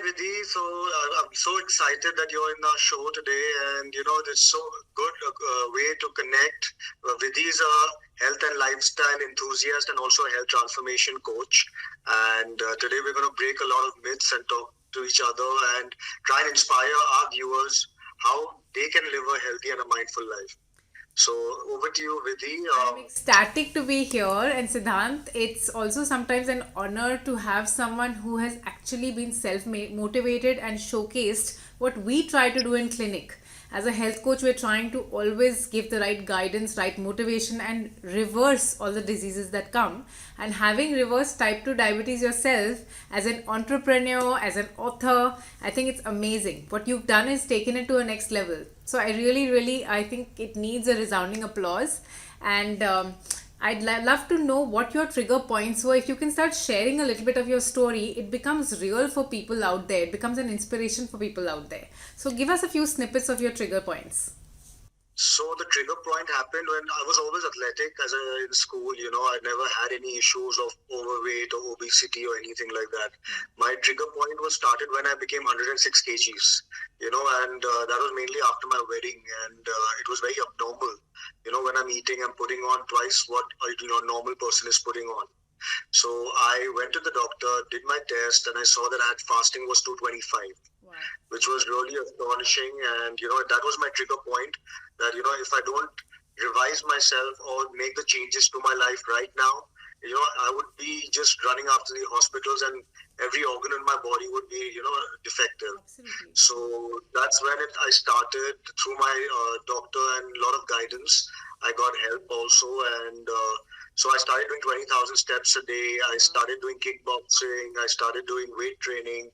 Vidhi. I'm so excited that you're in our show today, and it's so good way to connect. Vidhi is a health and lifestyle enthusiast and also a health transformation coach. And today we're going to break a lot of myths and talk to each other and try and inspire our viewers how they can live a healthy and a mindful life. So over to you, Vidhi. I'm ecstatic to be here, and Siddhant, it's also sometimes an honor to have someone who has actually been self motivated and showcased what we try to do in clinic. As a health coach, we're trying to always give the right guidance, right motivation, and reverse all the diseases that come. And having reversed type 2 diabetes yourself as an entrepreneur, as an author, I think it's amazing. What you've done is taken it to a next level. So I really, I think it needs a resounding applause. And I'd love to know what your trigger points were. If you can start sharing a little bit of your story, it becomes real for people out there. It becomes an inspiration for people out there. So give us a few snippets of your trigger points. So the trigger point happened when I was always athletic in school. I never had any issues of overweight or obesity or anything like that. My trigger point was started when I became 106 kgs. And that was mainly after my wedding, and it was very abnormal. When I'm eating, I'm putting on twice what a normal person is putting on. So I went to the doctor, did my test, and I saw that I had fasting was 225. Wow. Which was really astonishing. And, that was my trigger point that, if I don't revise myself or make the changes to my life right now, I would be just running after the hospitals and every organ in my body would be, defective. Absolutely. So that's when I started through my doctor and a lot of guidance. I got help also, and so I started doing 20,000 steps a day. I started doing kickboxing. I started doing weight training.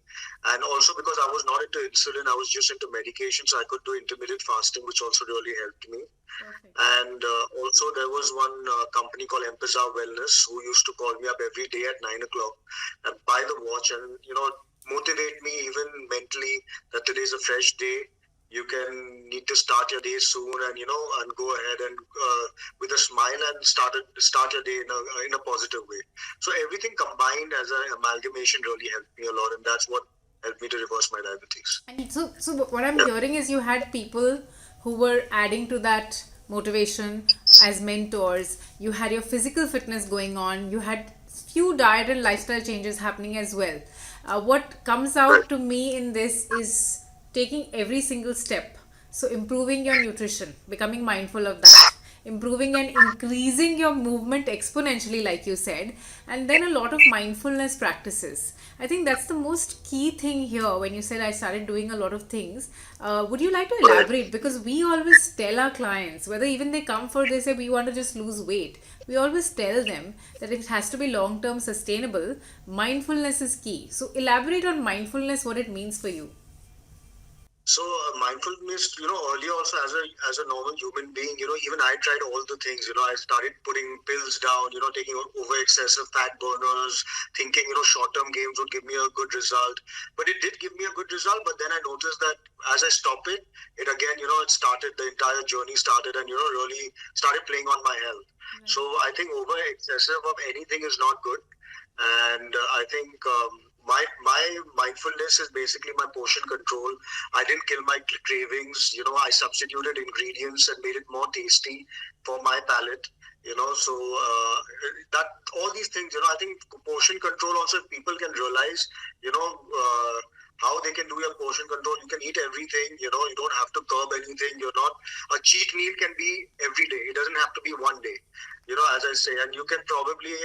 And also because I was not into insulin, I was just into medication. So I could do intermittent fasting, which also really helped me. Perfect. And also there was one company called Empezar Wellness who used to call me up every day at 9 o'clock and buy the watch and, motivate me even mentally that today's a fresh day. You can need to start your day soon and and go ahead and with a smile and start your day in a positive way. So everything combined as an amalgamation really helped me a lot, and that's what helped me to reverse my diabetes. And so what I'm hearing is you had people who were adding to that motivation as mentors. You had your physical fitness going on. You had few diet and lifestyle changes happening as well. What comes out to me in this is taking every single step. So improving your nutrition, becoming mindful of that, improving and increasing your movement exponentially, like you said, and then a lot of mindfulness practices. I think that's the most key thing here when you said I started doing a lot of things. Would you like to elaborate? Because we always tell our clients, whether even they come for, they say we want to just lose weight, we always tell them that it has to be long term sustainable. Mindfulness is key. So elaborate on mindfulness, what it means for you. So mindfulness, earlier also as a normal human being, even I tried all the things. I started putting pills down, taking over excessive fat burners, thinking, short-term games would give me a good result. But it did give me a good result. But then I noticed that as I stopped it, it again, it started, the entire journey started and, really started playing on my health. So I think over excessive of anything is not good. And I think my mindfulness is basically my portion control. I didn't kill my cravings. I substituted ingredients and made it more tasty for my palate. So that all these things. I think portion control also. If people can realize, how they can do your portion control. You can eat everything. You don't have to curb anything. You're not a cheat meal can be every day. It doesn't have to be one day. As I say, and you can probably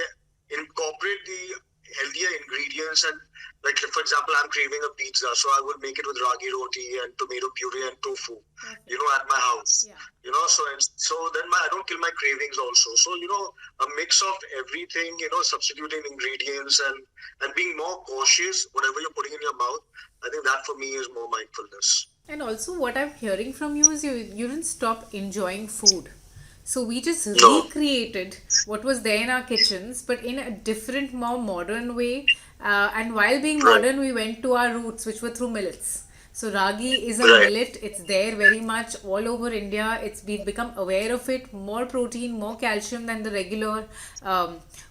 incorporate the healthier ingredients and like for example I'm craving a pizza, so I would make it with ragi roti and tomato puree and tofu at my house. So then I don't kill my cravings also. So a mix of everything, substituting ingredients and being more cautious whatever you're putting in your mouth. I think that for me is more mindfulness. And also, what I'm hearing from you is you didn't stop enjoying food. So we just No. recreated what was there in our kitchens, but in a different, more modern way. And while being Right. modern, we went to our roots, which were through millets. So ragi is a Right. millet. It's there very much all over India. We've become aware of it. More protein, more calcium than the regular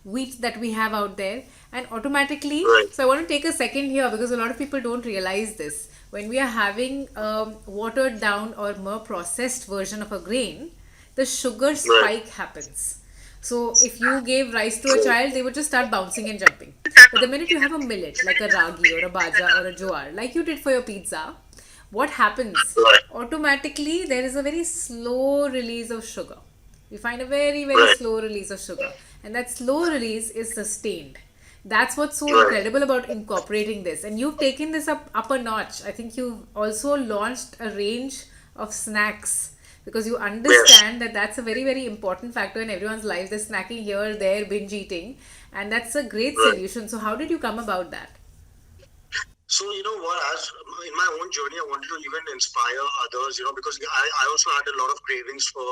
wheat that we have out there. And automatically, right, so I want to take a second here because a lot of people don't realize this. When we are having a watered down or more processed version of a grain, the sugar right, spike happens. So if you gave rice to a child, they would just start bouncing and jumping. But the minute you have a millet, like a ragi or a baja or a jowar, like you did for your pizza, what happens? right, Automatically, there is a very slow release of sugar. We find a very, very right, slow release of sugar. And that slow release is sustained. That's what's so right, incredible about incorporating this. And you've taken this up a notch. I think you've also launched a range of snacks because you yes, understand that that's a very, very important factor in everyone's lives. They're snacking here, there, binge eating. And that's a great right. solution. So, how did you come about that? So you know what? As in my own journey, I wanted to even inspire others. Because I also had a lot of cravings for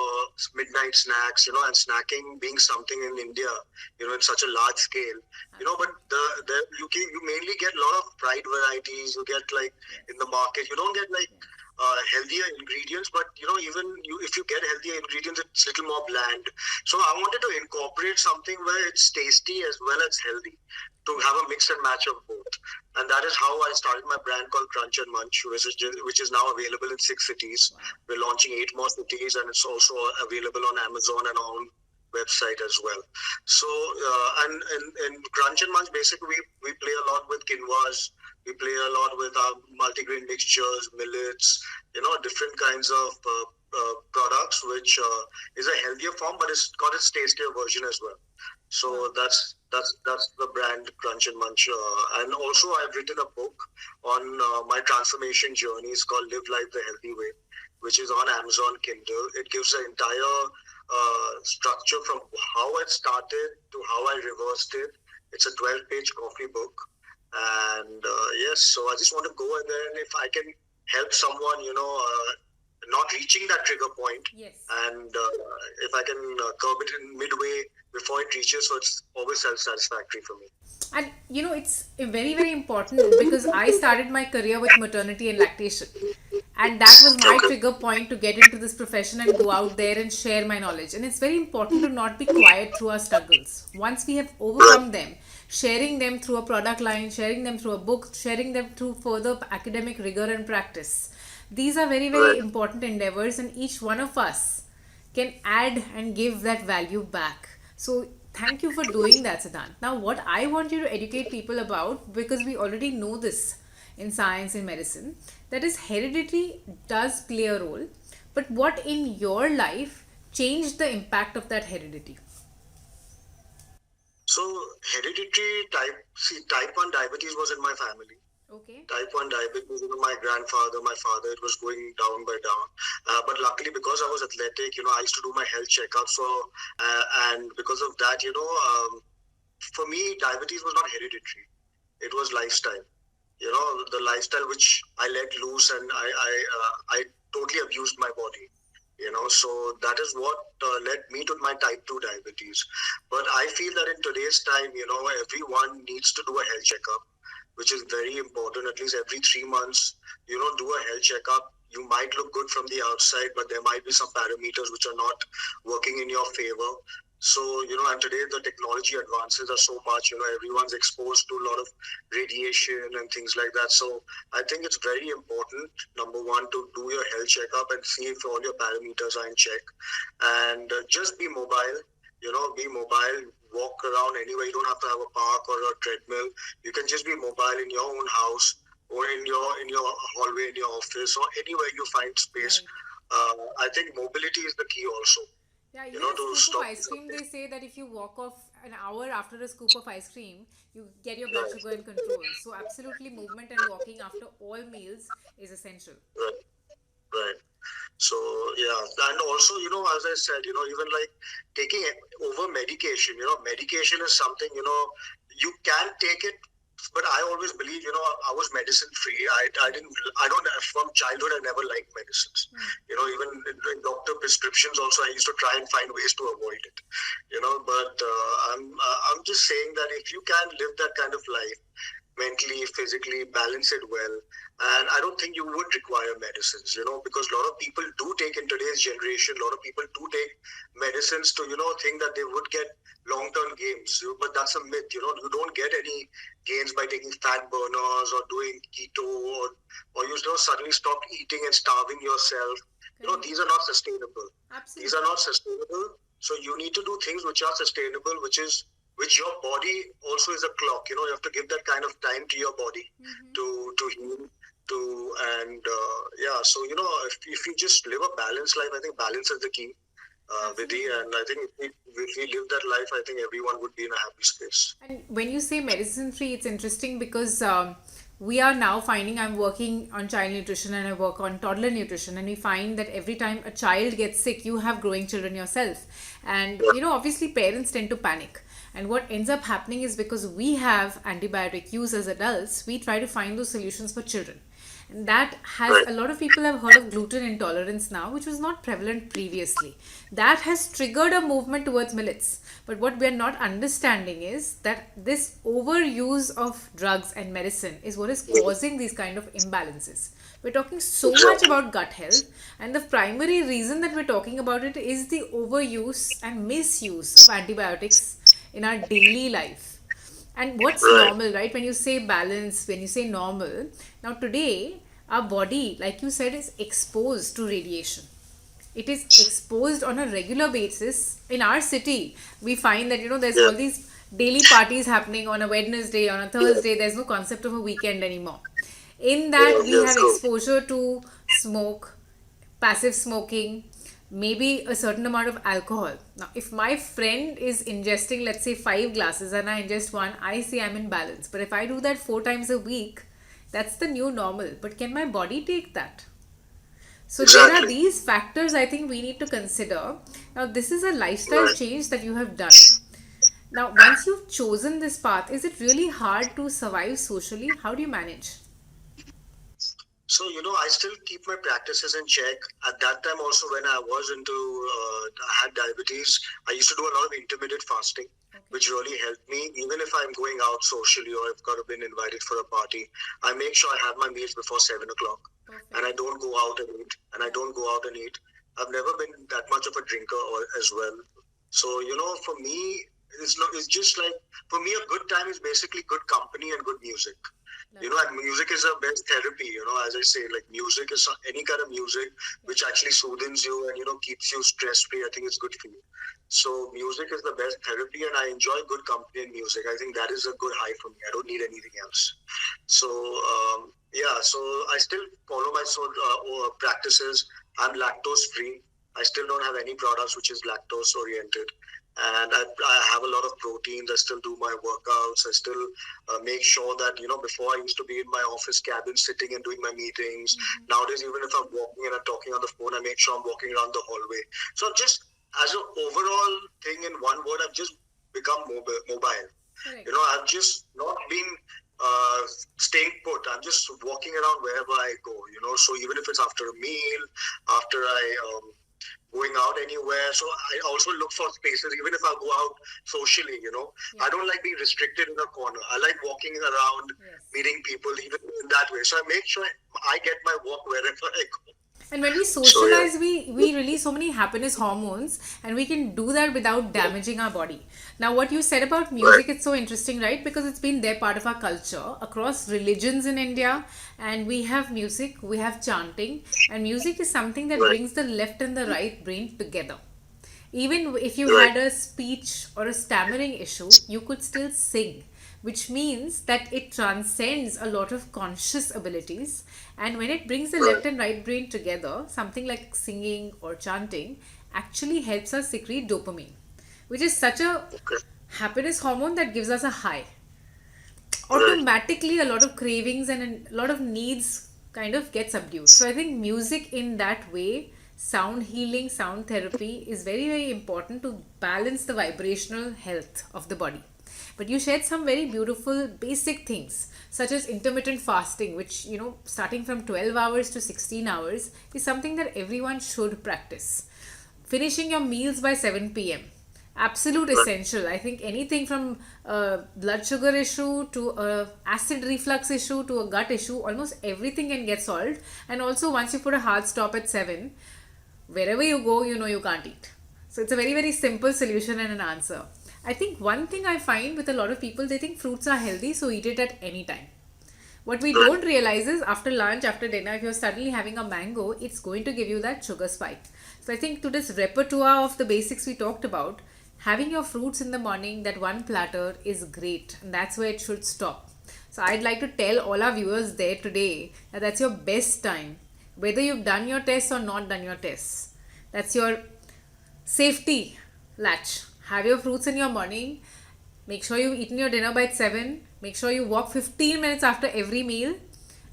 midnight snacks. And snacking being something in India, in such a large scale. But Absolutely. you mainly get a lot of fried varieties. You get like Yes. in the market. You don't get like Yeah. healthier ingredients, but even if you get healthier ingredients, it's a little more bland. So I wanted to incorporate something where it's tasty as well as healthy, to Yeah. have a mix and match of both. And that is how I started my brand called Crunch and Munch, which is now available in 6 cities. Wow. We're launching 8 more cities, and it's also available on Amazon and our own website as well. So, and Crunch and Munch, basically, we play a lot with quinoas. We play a lot with our multigrain mixtures, millets, different kinds of products, which is a healthier form, but it's got its tastier version as well. Wow. So that's the brand Crunch and Munch. And also, I've written a book on my transformation journey. It's called Live Life the Healthy Way, which is on Amazon Kindle. It gives an entire structure from how I started to how I reversed it. It's a 12-page coffee book. And yes, so I just want to go in there, and if I can help someone, not reaching that trigger point, Yes. and if I can curb it in midway before it reaches, so it's always self-satisfactory for me. And it's very, very important because I started my career with maternity and lactation. And that was my Okay. trigger point to get into this profession and go out there and share my knowledge. And it's very important to not be quiet through our struggles. Once we have Right. overcome them, sharing them through a product line, sharing them through a book, sharing them through further academic rigor and practice. These are very, very Right. important endeavors, and each one of us can add and give that value back. So thank you for doing that, Siddhant. Now, what I want you to educate people about, because we already know this in science and medicine, that is heredity does play a role, but what in your life changed the impact of that heredity? So hereditary type 1 diabetes was in my family. Okay. Type 1 diabetes, my grandfather, my father, it was going down by down. But luckily, because I was athletic, I used to do my health checkup. So, and because of that, for me, diabetes was not hereditary. It was lifestyle. The lifestyle which I let loose, and I totally abused my body. So that is what led me to my type 2 diabetes. But I feel that in today's time, everyone needs to do a health checkup, which is very important. At least every 3 months, do a health checkup. You might look good from the outside, but there might be some parameters which are not working in your favor. So, and today the technology advances are so much, everyone's exposed to a lot of radiation and things like that. So I think it's very important, number one, to do your health checkup and see if all your parameters are in check. And just be mobile, be mobile, walk around anywhere. You don't have to have a park or a treadmill. You can just be mobile in your own house, or in your hallway, in your office, or anywhere you find space. Right. I think mobility is the key also, Yeah, even a to scoop of stop. ice cream, they say that if you walk off an hour after a scoop of ice cream, you get your blood sugar Right, in control. So, absolutely, movement and walking after all meals is essential. right, right. So yeah, and also, as I said, even like taking over medication. Medication is something, you can take it, but I always believe, I was medicine free. I don't, from childhood, I never liked medicines. Even in doctor prescriptions, also, I used to try and find ways to avoid it. But I'm just saying that if you can live that kind of life, mentally, physically, balance it well. And I don't think you would require medicines, because a lot of people do take in today's generation, a lot of people do take medicines to, think that they would get long-term gains. But that's a myth, you don't get any gains by taking fat burners or doing keto or suddenly stop eating and starving yourself. Correct. These are not sustainable. These are Absolutely. not sustainable. So you need to do things which are sustainable, which your body also is a clock. You have to give that kind of time to your body to heal. Yeah. So if you just live a balanced life, I think balance is the key, Vidhi. Absolutely. And I think if we live that life, I think everyone would be in a happy space. And when you say medicine free, it's interesting because we are now finding I'm working on child nutrition and I work on toddler nutrition, and we find that every time a child gets sick, you have growing children yourself. And obviously, parents tend to panic. And what ends up happening is because we have antibiotic use as adults, we try to find those solutions for children. And that has Right. a lot of people have heard of gluten intolerance now, which was not prevalent previously. That has triggered a movement towards millets. But what we are not understanding is that this overuse of drugs and medicine is what is causing these kind of imbalances. We're talking so much Exactly. about gut health, and the primary reason that we're talking about it is the overuse and misuse of antibiotics in our daily life. And what's Right. normal, right? When you say balance, when you say normal, now today our body, like you said, is exposed to radiation. It is exposed on a regular basis. In our city, we find that there's Yeah. all these daily parties happening on a Wednesday, on a Yeah. Thursday. There's no concept of a weekend anymore. In Yeah. that, we Yeah. have True. exposure to smoke, passive smoking, maybe a certain amount of alcohol. Now, if my friend is ingesting, let's say, 5 glasses and I ingest one, I say I'm in balance. But if I do that 4 times a week, that's the new normal. But can my body take that? So there are Exactly. these factors I think we need to consider. Now, this is a lifestyle Right. change that you have done. Now, once you've chosen this path, is it really hard to survive socially? How do you manage? So, I still keep my practices in check. At that time, also, when I was I had diabetes, I used to do a lot of intermittent fasting, Okay. which really helped me. Even if I'm going out socially or I've got been invited for a party, I make sure I have my meals before 7 o'clock, and Perfect. I don't go out and eat. And I Yeah. don't go out and eat. I've never been that much of a drinker as well. So, for me, it's just like, for me, a good time is basically good company and good music. Lovely. And music is a best therapy, as I say, like music is any kind of music Yeah. which actually soothes you and, keeps you stress free. I think it's good for you. So music is the best therapy, and I enjoy good company and music. I think that is a good high for me. I don't need anything else. So, yeah, so I still follow my practices. I'm lactose free. I still don't have any products which is lactose oriented. And I have a lot of proteins. I still do my workouts. I still make sure that, before I used to be in my office cabin sitting and doing my meetings. Nowadays, even if I'm walking and I'm talking on the phone, I make sure I'm walking around the hallway. So just as an overall thing, in one word, I've just become mobile. Correct. I've just not been uh, staying put. I'm just walking around wherever I go. So even if it's after a meal, after I going out anywhere. So I also look for spaces, even if I go out socially, Yeah. I don't like being restricted in a corner. I like walking around, Yes. meeting people, even in that way. So I make sure I get my walk wherever I go. And when we So yeah. socialize, we release so many happiness hormones, and we can do that without damaging our body. Now, what you said about Right, music, it's so interesting, right? Because it's been there part of our culture across religions in India, and we have music, we have chanting, and music is something that right, brings the left and the right brain together. Even if you right, had a speech or a stammering issue, you could still sing, which means that it transcends a lot of conscious abilities. And when it brings the right. left and right brain together, something like singing or chanting actually helps us secrete dopamine, which is such a Okay. happiness hormone that gives us a high. Right, Automatically, a lot of cravings and a lot of needs kind of get subdued. So I think music in that way, sound healing, sound therapy is very, very important to balance the vibrational health of the body. But you shared some very beautiful basic things such as intermittent fasting, which starting from 12 hours to 16 hours is something that everyone should practice. Finishing your meals by 7 p.m. absolute Right. essential. I think anything from a blood sugar issue to a acid reflux issue to a gut issue, almost everything can get solved. And also, once you put a hard stop at 7, wherever you go, you know you can't eat. So it's a very, very simple solution and an answer. I think one thing I find with a lot of people, they think fruits are healthy, so eat it at any time. What we Right. don't realize is after lunch, after dinner, if you're suddenly having a mango, it's going to give you that sugar spike. So I think to this repertoire of the basics we talked about, having your fruits in the morning, that one platter is great, and that's where it should stop. So I'd like to tell all our viewers there today that that's your best time, whether you've done your tests or not done your tests. That's your safety latch. Have your fruits in your morning. Make sure you've eaten your dinner by 7. Make sure you walk 15 minutes after every meal.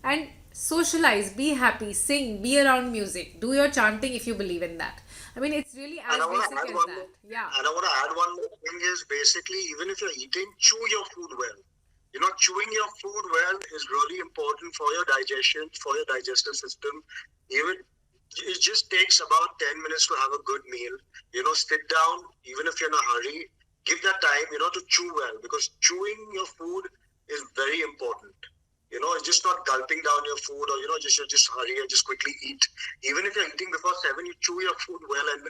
And socialize, be happy, sing, be around music. Do your chanting if you believe in that. I mean, it's really And as I want to basic add as one that. more. Yeah. And I want to add one more thing is basically even if you're eating, chew your food well. Chewing your food well is really important for your digestion, for your digestive system. Even it just takes about 10 minutes to have a good meal. Sit down, even if you're in a hurry, give that time, to chew well because chewing your food is very important. It's just not gulping down your food or, just hurry and just quickly eat. Even if you're eating before 7, you chew your food well and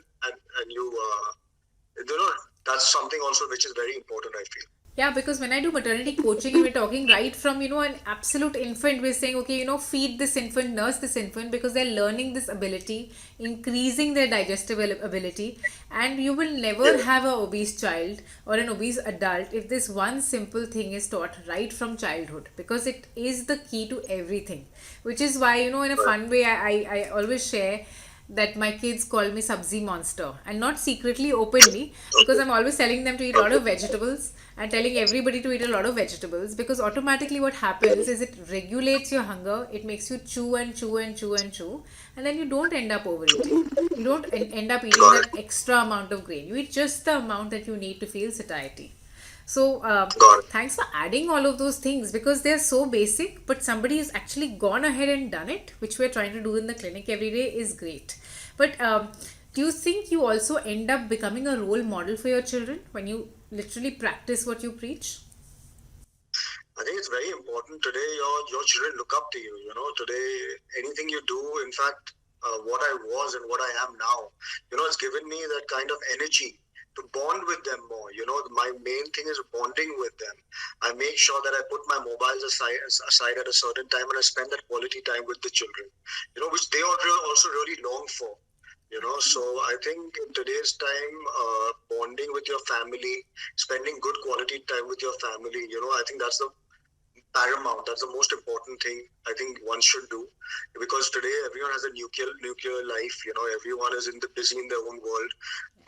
that's something also which is very important, I feel. Yeah, because when I do maternity coaching and we're talking right from, an absolute infant, we're saying, okay, feed this infant, nurse this infant because they're learning this ability, increasing their digestive ability. And you will never Yeah, have an obese child or an obese adult if this one simple thing is taught right from childhood because it is the key to everything. Which is why, in a right. fun way, I always share that my kids call me Sabzi Monster, and not secretly, openly, because Okay. I'm always telling them to eat a lot Okay. of vegetables and telling everybody to eat a lot of vegetables because automatically what happens is it regulates your hunger, it makes you chew and chew and chew and chew, and then you don't end up overeating. You don't end up eating Got that it. extra amount of grain. You eat just the amount that you need to feel satiety. So, Got it. thanks for adding all of those things because they're so basic, but somebody has actually gone ahead and done it, which we're trying to do in the clinic every day, is great. But do you think you also end up becoming a role model for your children when you literally practice what you preach? I think it's very important today. Your children look up to you. Today anything you do, in fact, what I was and what I am now, it's given me that kind of energy to bond with them more. My main thing is bonding with them. I make sure that I put my mobiles aside at a certain time and I spend that quality time with the children. Which they also really long for. So Absolutely. I think in today's time, bonding with your family, spending good quality time with your family, I think that's the paramount. That's the most important thing I think one should do, because today everyone has a nuclear life. Everyone is in the busy in their own world.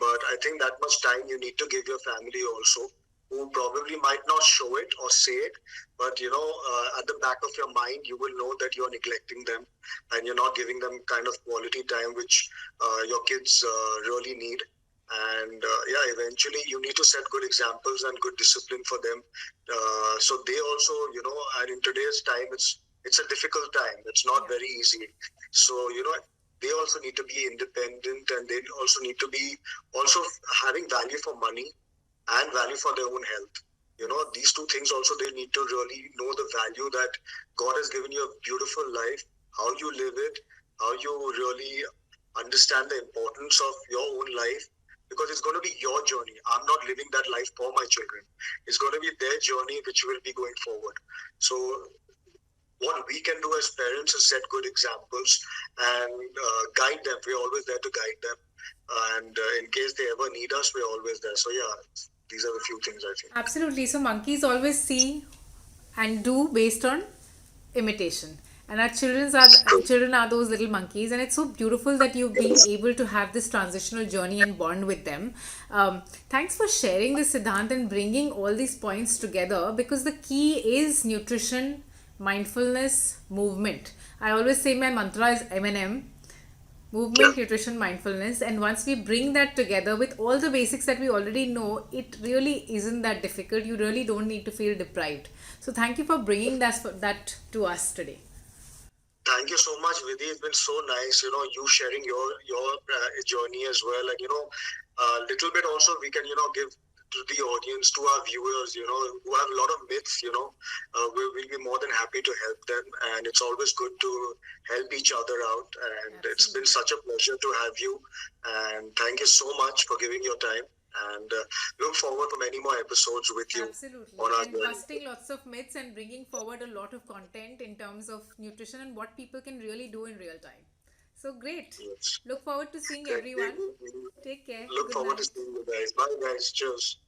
But I think that much time you need to give your family also, who probably might not show it or say it, but at the back of your mind, you will know that you're neglecting them and you're not giving them kind of quality time which your kids really need. And yeah, eventually you need to set good examples and good discipline for them, so they also, and in today's time, it's a difficult time. It's not Yeah. very easy. So they also need to be independent, and they also need to be also having value for money and value for their own health. These two things also, they need to really know the value that God has given you a beautiful life, how you live it, how you really understand the importance of your own life, because it's going to be your journey. I'm not living that life for my children. It's going to be their journey which will be going forward. So what we can do as parents is set good examples and guide them. We're always there to guide them. And in case they ever need us, we're always there. So yeah, these are the few things I think. Absolutely. So monkeys always see and do based on imitation. And our True. children are those little monkeys, and it's so beautiful that you've been Yes. able to have this transitional journey and bond with them. Thanks for sharing this, Siddhant, and bringing all these points together because the key is nutrition, mindfulness, movement. I always say my mantra is M&M: Yeah. movement, nutrition, mindfulness. And once we bring that together with all the basics that we already know, it really isn't that difficult. You really don't need to feel deprived. So thank you for bringing that to us today. Thank you so much, Vidhi. It's been so nice, you sharing your journey as well, and a little bit also we can give to the audience, to our viewers, who have a lot of myths. We'll be more than happy to help them, and it's always good to help each other out. And it's been Absolutely. such a pleasure to have you, and thank you so much for giving your time. And look forward to many more episodes with you Absolutely. on our And journey. busting lots of myths and bringing forward a lot of content in terms of nutrition and what people can really do in real time. So great. Yes. Look forward to seeing Great. everyone. Take care. Look Good forward to night. seeing you guys. Bye, guys. Cheers.